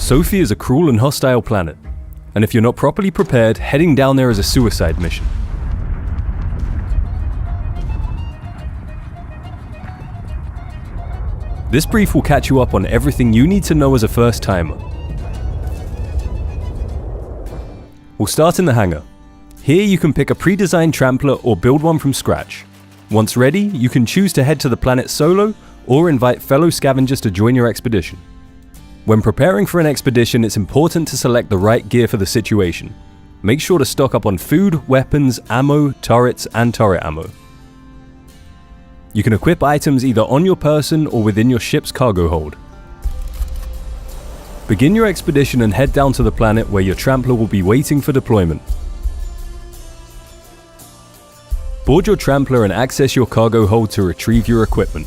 Sophie is a cruel and hostile planet, and if you're not properly prepared, heading down there is a suicide mission. This brief will catch you up on everything you need to know as a first timer. We'll start in the hangar. Here you can pick a pre-designed Trampler or build one from scratch. Once ready, you can choose to head to the planet solo or invite fellow scavengers to join your expedition. When preparing for an expedition, it's important to select the right gear for the situation. Make sure to stock up on food, weapons, ammo, turrets, and turret ammo. You can equip items either on your person or within your ship's cargo hold. Begin your expedition and head down to the planet where your Trampler will be waiting for deployment. Board your Trampler and access your cargo hold to retrieve your equipment.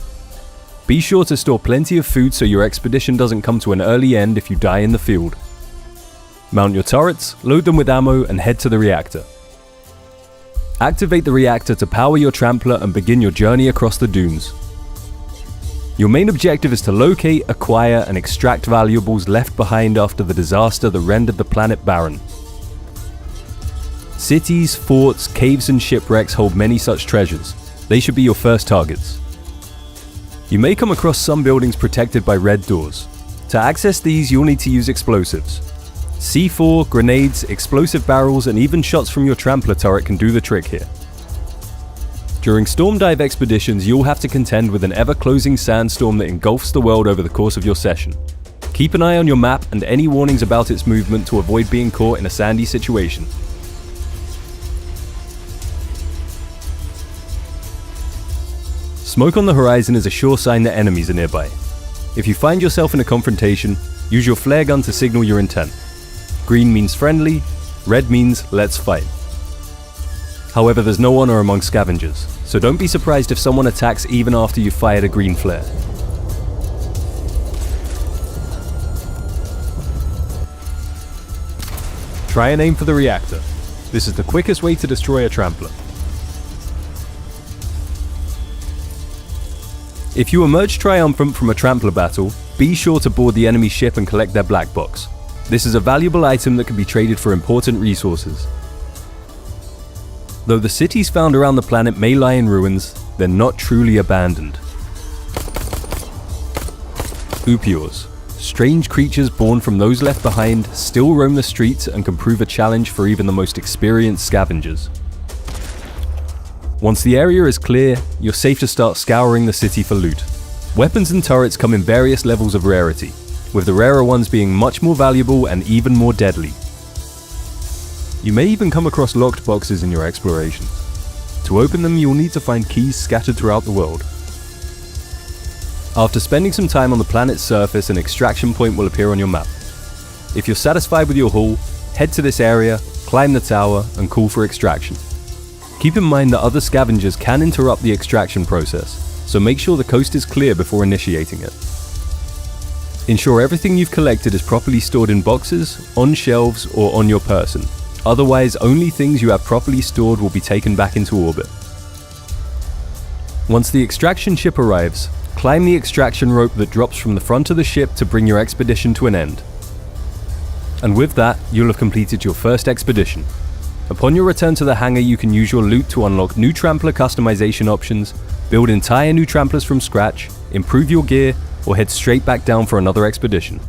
Be sure to store plenty of food so your expedition doesn't come to an early end if you die in the field. Mount your turrets, load them with ammo, and head to the reactor. Activate the reactor to power your Trampler and begin your journey across the dunes. Your main objective is to locate, acquire, and extract valuables left behind after the disaster that rendered the planet barren. Cities, forts, caves, and shipwrecks hold many such treasures. They should be your first targets. You may come across some buildings protected by red doors. To access these, you'll need to use explosives. C4, grenades, explosive barrels, and even shots from your Trampler turret can do the trick here. During storm dive expeditions, you'll have to contend with an ever-closing sandstorm that engulfs the world over the course of your session. Keep an eye on your map and any warnings about its movement to avoid being caught in a sandy situation. Smoke on the horizon is a sure sign that enemies are nearby. If you find yourself in a confrontation, use your flare gun to signal your intent. Green means friendly, red means let's fight. However, there's no honor among scavengers, so don't be surprised if someone attacks even after you've fired a green flare. Try and aim for the reactor. This is the quickest way to destroy a Trampler. If you emerge triumphant from a Trampler battle, be sure to board the enemy ship and collect their black box. This is a valuable item that can be traded for important resources. Though the cities found around the planet may lie in ruins, they're not truly abandoned. Upiors, strange creatures born from those left behind, still roam the streets and can prove a challenge for even the most experienced scavengers. Once the area is clear, you're safe to start scouring the city for loot. Weapons and turrets come in various levels of rarity, with the rarer ones being much more valuable and even more deadly. You may even come across locked boxes in your exploration. To open them, you'll need to find keys scattered throughout the world. After spending some time on the planet's surface, an extraction point will appear on your map. If you're satisfied with your haul, head to this area, climb the tower, and call for extraction. Keep in mind that other scavengers can interrupt the extraction process, so make sure the coast is clear before initiating it. Ensure everything you've collected is properly stored in boxes, on shelves, or on your person. Otherwise, only things you have properly stored will be taken back into orbit. Once the extraction ship arrives, climb the extraction rope that drops from the front of the ship to bring your expedition to an end. And with that, you'll have completed your first expedition. Upon your return to the hangar, you can use your loot to unlock new Trampler customization options, build entire new Tramplers from scratch, improve your gear, or head straight back down for another expedition.